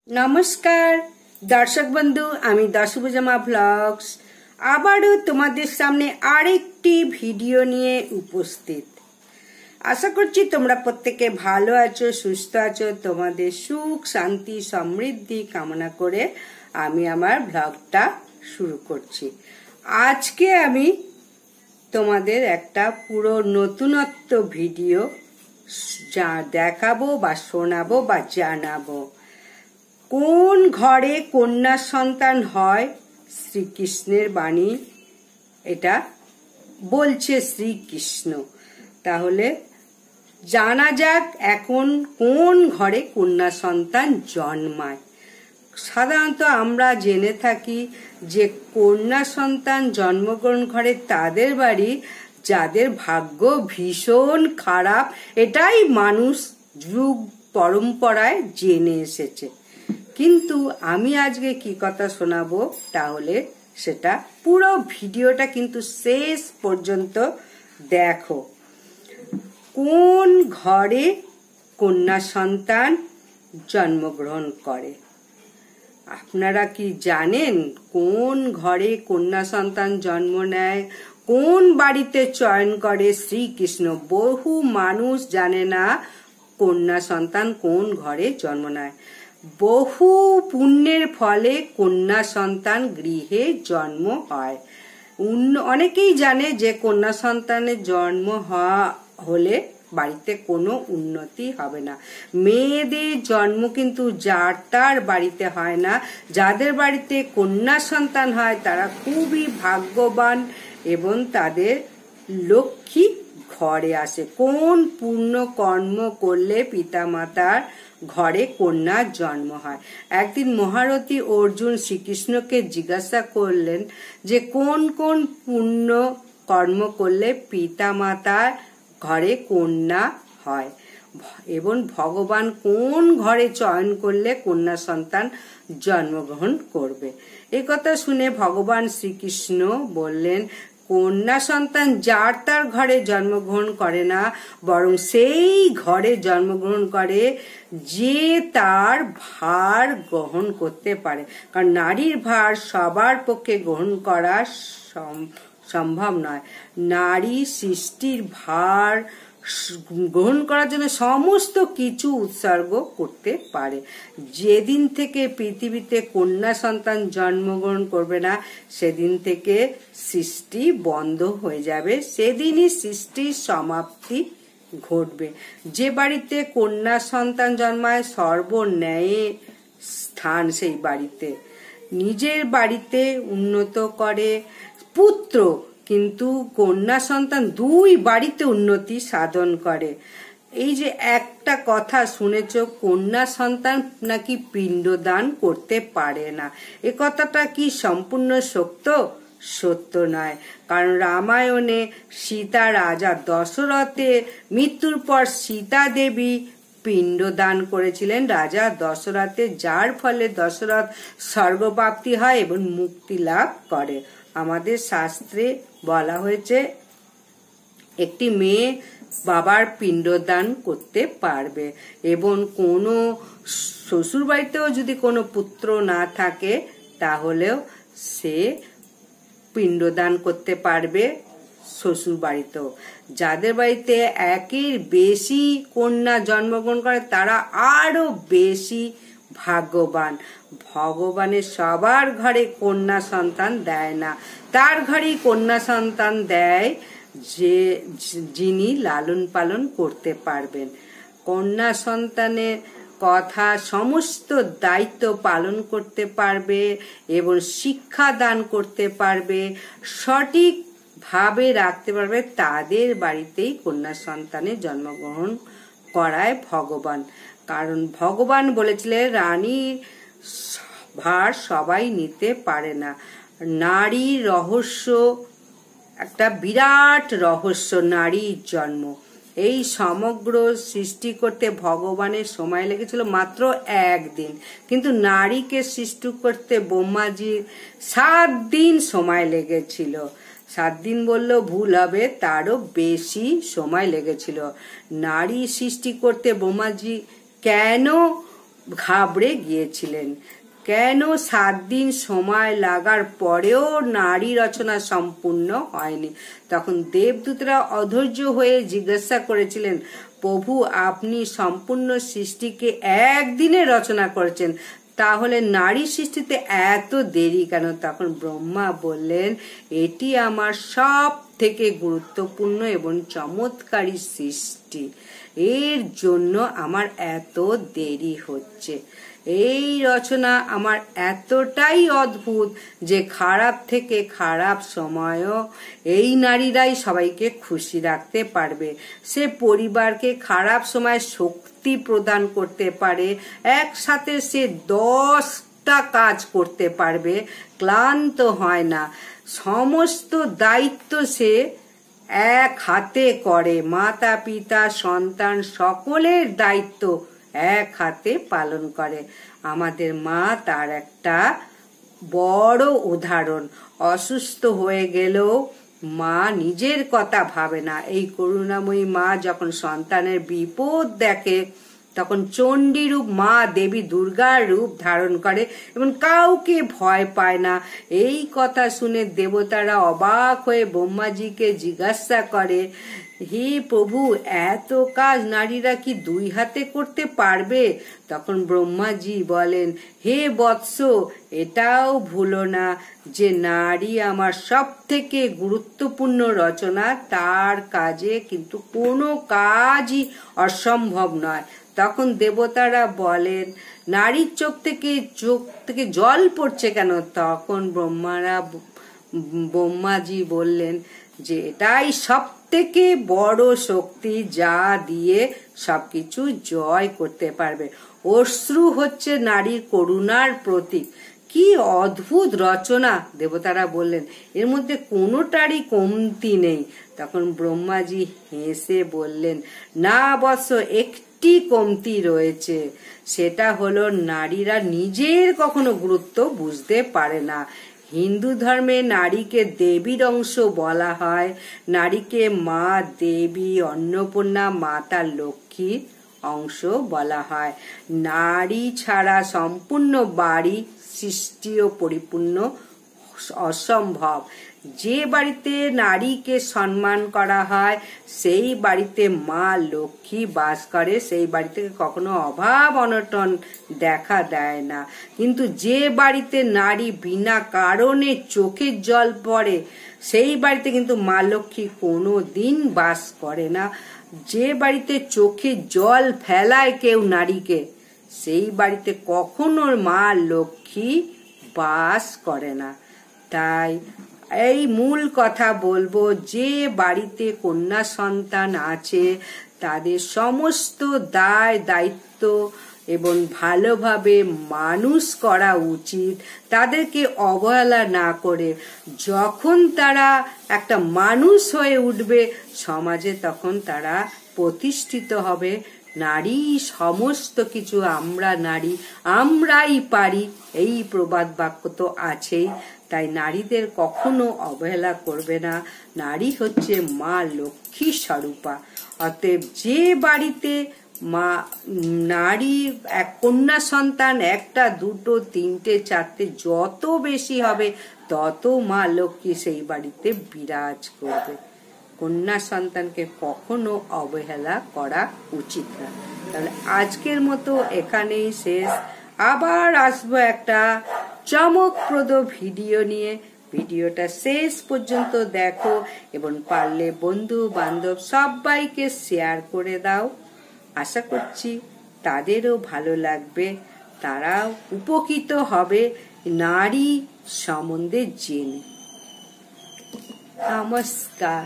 নমস্কার দর্শক বন্ধু, আমি দশভুজামা ব্লগস আবারও তোমাদের সামনে আরেকটি ভিডিও নিয়ে উপস্থিত। আশা করছি তোমরা প্রত্যেকে ভালো আছো, সুস্থ আছো। তোমাদের সুখ শান্তি সমৃদ্ধি কামনা করে আমি আমার ব্লগটা শুরু করছি। আজকে আমি তোমাদের একটা পুরো নতুনত্ব ভিডিও যা দেখাবো বা শোনাবো বা জানাবো। কোন ঘরে কন্যা সন্তান হয়, শ্রীকৃষ্ণের বাণী এটা বলছে শ্রীকৃষ্ণ। তাহলে জানা যাক এখন কোন ঘরে কন্যা সন্তান জন্মায়। সাধারণত আমরা জেনে থাকি যে কন্যা সন্তান জন্মগ্রহণ করে তাদের বাড়ি যাদের ভাগ্য ভীষণ খারাপ। এটাই মানুষ যুগ পরম্পরায় জেনে এসেছে। কিন্তু আমি আজকে কি কথা শোনাবো, তাহলে সেটা পুরো ভিডিওটা কিন্তু শেষ পর্যন্ত দেখো। কোন ঘরে কন্যা সন্তান জন্মগ্রহণ করে? আপনারা কি জানেন কোন ঘরে কন্যা সন্তান জন্ম নেয়, কোন বাড়িতে চয়ন করে শ্রীকৃষ্ণ? বহু মানুষ জানে না কন্যা সন্তান কোন ঘরে জন্ম নেয়। বহু পুণ্যের ফলে কন্যা সন্তান গৃহে জন্ম হয়। অনেকেই জানে যে কন্যা সন্তানের জন্ম হলে বাড়িতে কোনো উন্নতি হবে না। মেয়েদের জন্ম কিন্তু যার তার বাড়িতে হয় না। যাদের বাড়িতে কন্যা সন্তান হয় তারা খুবই ভাগ্যবান এবং তাদের লক্ষ্মী ঘরে আসে। কোন পুণ্য কর্ম করলে পিতামাতার ঘরে কন্যা জন্ম হয়? একদিন মহারথী অর্জুন শ্রীকৃষ্ণকে জিজ্ঞাসা করলেন যে কোন কোন পুণ্য কর্ম করলে পিতামাতার ঘরে কন্যা হয় এবং ভগবান কোন ঘরে চয়ন করলে কন্যা সন্তান জন্মগ্রহণ করবে। এই কথা শুনে ভগবান শ্রীকৃষ্ণ বললেন, কন্যা সন্তান যার তার ঘরে জন্মগ্রহণ করে না, বরং সেই ঘরে জন্মগ্রহণ করে যে তার ভার গ্রহণ করতে পারে। কারণ নারীর ভার সবার পক্ষে গ্রহণ করা সম্ভব নয়। নারী সৃষ্টির ভার গ্রহণ করার জন্য সমস্ত কিছু উৎসর্গ করতে পারে। যেদিন থেকে পৃথিবীতে কন্যা সন্তান জন্মগ্রহণ করবে না, সেদিন থেকে সৃষ্টি বন্ধ হয়ে যাবে, সেদিনই সৃষ্টির সমাপ্তি ঘটবে। যে বাড়িতে কন্যা সন্তান জন্মায় সর্বন্যায় স্থান সেই বাড়িতে। নিজের বাড়িতে উন্নত করে পুত্র, কিন্তু কন্যা সন্তান দুই বাড়িতে উন্নতি সাধন করে। এই যে একটা কথা শুনেছ, কন্যা সন্তান নাকি পিণ্ডদান করতে পারে না, এ কথাটা কি সম্পূর্ণ সত্য? সত্য নয়। কারণ রামায়ণে সীতা রাজা দশরথের মৃত্যুর পর সীতা দেবী পিণ্ডদান করেছিলেন রাজা দশরথের, যার ফলে দশরথ স্বর্গপ্রাপ্তি হয় এবং মুক্তি লাভ করে। আমাদের শাস্ত্রে বলা হয়েছে একটি মেয়ে বাবার পিণ্ডদান করতে পারবে এবং কোনো শ্বশুর বাড়িতেও যদি কোনো পুত্র না থাকে তাহলেও সে পিণ্ডদান করতে পারবে শ্বশুর বাড়িতেও। যাদের বাড়িতে একের বেশি কন্যা জন্মগ্রহণ করে তারা আরো বেশি ভাগ্যবান। ভগবানের সবার ঘরে কন্যা সন্তান দেয় না, তার ঘরেই কন্যা সন্তান দেয় যে যিনি লালন পালন করতে পারবেন। কন্যা সন্তানের কথা সমস্ত দায়িত্ব পালন করতে পারবে এবং শিক্ষা দান করতে পারবে, সঠিক ভাবে রাখতে পারবে, তাদের বাড়িতেই কন্যা সন্তানের জন্মগ্রহণ করায় ভগবান। কারণ ভগবান বলেছিলেন রানীর ভার সবাই নিতে পারে না। নারীর রহস্য একটা বিরাট রহস্য, নারীর জন্ম। এই সমগ্র সৃষ্টি করতে ভগবানের সময় লেগেছিল মাত্র একদিন, কিন্তু নারীকে সৃষ্টি করতে ব্রহ্মাজির 7 দিন সময় লেগেছিল। 7 দিন বললেও ভুল হবে, তারও বেশি সময় লেগেছিল। নারী সৃষ্টি করতে ব্রহ্মাজি কেন ঘাবড়ে গিয়েছিলেন। কেন 7 দিন সময় লাগার পরেও নারী রচনা সম্পূর্ণ হয়নি? তখন দেবদূতরা অধৈর্য হয়ে জিজ্ঞাসা করেছিলেন, প্রভু, আপনি সম্পূর্ণ সৃষ্টিকে একদিনে রচনা করেছেন, তাহলে নারী সৃষ্টিতে এত দেরি কেন? তখন ব্রহ্মা বললেন, এটি আমার সব থেকে গুরুত্বপূর্ণ এবং চমৎকারী সৃষ্টি, এর জন্য আমার এত দেরি হচ্ছে। এই রচনা আমার এতটাই অদ্ভুত যে খারাপ থেকে খারাপ সময়ও এই নারীরাই সবাইকে খুশি রাখতে পারবে। সে পরিবারকে খারাপ সময় শক্তি প্রদান করতে পারে, একসাথে সে 10টা কাজ করতে পারবে, ক্লান্ত হয় না। সমস্ত দায়িত্ব সে এক হাতে করে, মাতা পিতা সন্তান সকলের দায়িত্ব এক হাতে পালন করে। আমাদের মা তার একটা বড় উদাহরণ। অসুস্থ হয়ে গেলেও মা নিজের কথা ভাবে না। এই করুণাময়ী মা যখন সন্তানের বিপদ দেখে তখন চণ্ডী রূপ মা দেবী দুর্গার রূপ ধারণ করে এবং কাউকে ভয় পায় না। এই কথা শুনে দেবতারা অবাক হয়ে ব্রহ্মাজিকে জিজ্ঞাসা করে, হে প্রভু, এত কাজ নারীরা কি 2 হাতে করতে পারবে? তখন ব্রহ্মাজি বলেন, হে বৎস, এটাও ভুলো না যে নারী আমার সব থেকে গুরুত্বপূর্ণ রচনা, তার কাজে কিন্তু কোনো কাজই অসম্ভব নয়। তখন দেবতারা বলেন, নারীর চোখ থেকে জল পড়ছে কেন? তখন ব্রহ্মাজি বললেন যে এটাই সব থেকে বড় শক্তি, যা দিয়ে সবকিছু জয় করতে পারবে। অশ্রু হচ্ছে নারীর করুণার প্রতীক। কি অদ্ভুত রচনা! দেবতারা বললেন, এর মধ্যে কোনোটারই কমতি নেই। তখন ব্রহ্মাজি হেসে বললেন, না বৎস, একটি কমতি রয়েছে। সেটা হলো নারীরা নিজের কখনো গুরুত্ব বুঝতে পারে না। হিন্দু ধর্মে নারীকে দেবীর অংশ বলা হয়। নারীকে মা দেবী, অন্নপূর্ণা, মাতা লক্ষ্মীর অংশ বলা হয়। নারী ছাড়া সম্পূর্ণ বাড়ি সৃষ্টিও পরিপূর্ণ অসম্ভব। যে বাড়িতে নারীকে সম্মান করা হয় সেই বাড়িতে মা লক্ষ্মী বাস করে, সেই বাড়িতে কখনো অভাব অনটন দেখা দেয় না। কিন্তু যে বাড়িতে নারী বিনা কারণে চোখের জল পড়ে সেই বাড়িতে কিন্তু মা লক্ষ্মী কোনো দিন বাস করে না। যে বাড়িতে চোখে জল ফেলায় কেউ নারীকে, সেই বাড়িতে কখনো মা লক্ষ্মী বাস করে না। তাই এই মূল কথা বলবো, যে বাড়িতে কন্যা সন্তান আছে তাদের সমস্ত দায় দায়িত্ব এবং ভালোভাবে মানুষ করা উচিত, তাদেরকে অবহেলা না করে। যখন তারা একটা মানুষ হয়ে উঠবে সমাজে, তখন তারা প্রতিষ্ঠিত হবে। নারী সমস্ত কিছু, আমরা নারী, আমরাই পারি, এই প্রবাদ বাক্য তো আছেই। তাই নারীদের কখনো অবহেলা করবে না। নারী হচ্ছে মা লক্ষ্মী স্বরূপা। অতএব যে বাড়িতে নারী এক কন্যা সন্তান 1টা 2টো 3টে 4টে যত বেশি হবে তত মা লক্ষ্মী সেই বাড়িতে বিরাজ করবে। কন্যা সন্তানকে কখনো অবহেলা করা উচিত না। তাহলে আজকের মতো এখানেই শেষ। আবার আসবো একটা চমকপ্রদ ভিডিও নিয়ে। ভিডিওটা শেষ পর্যন্ত দেখো এবং পারলে বন্ধু বান্ধব সবাইকে শেয়ার করে দাও। আশা করছি তাদেরও ভালো লাগবে, তারাও উপকৃত হবে নারী সম্বন্ধে জেনে। নমস্কার।